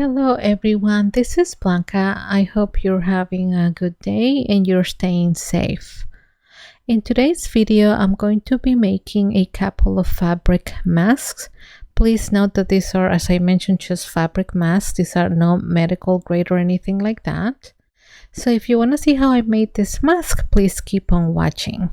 Hello everyone, this is Blanca. I hope you're having a good day and you're staying safe. In today's video, I'm going to be making a couple of fabric masks. Please note that these are, as I mentioned, just fabric masks. These are not medical grade or anything like that. So if you want to see how I made this mask, please keep on watching.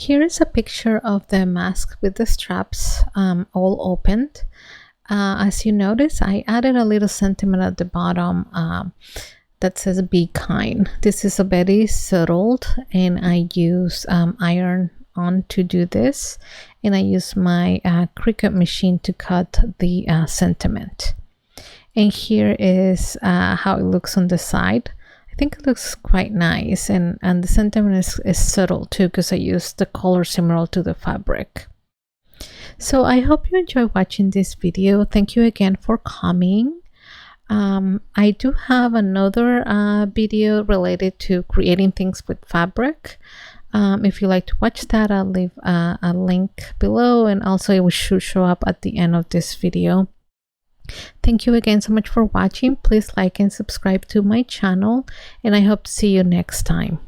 Here is a picture of the mask with the straps all opened. As you notice, I added a little sentiment at the bottom that says "Be kind." This is a very subtle, and I use iron on to do this, and I use my Cricut machine to cut the sentiment. And here is how it looks on the side. I think it looks quite nice, and the sentiment is subtle too, because I used the color similar to the fabric. So I hope you enjoy watching this video. Thank you again for coming. I do have another video related to creating things with fabric. If you like to watch that, I'll leave a link below, and also it will show up at the end of this video. Thank you again so much for watching. Please like and subscribe to my channel, and I hope to see you next time.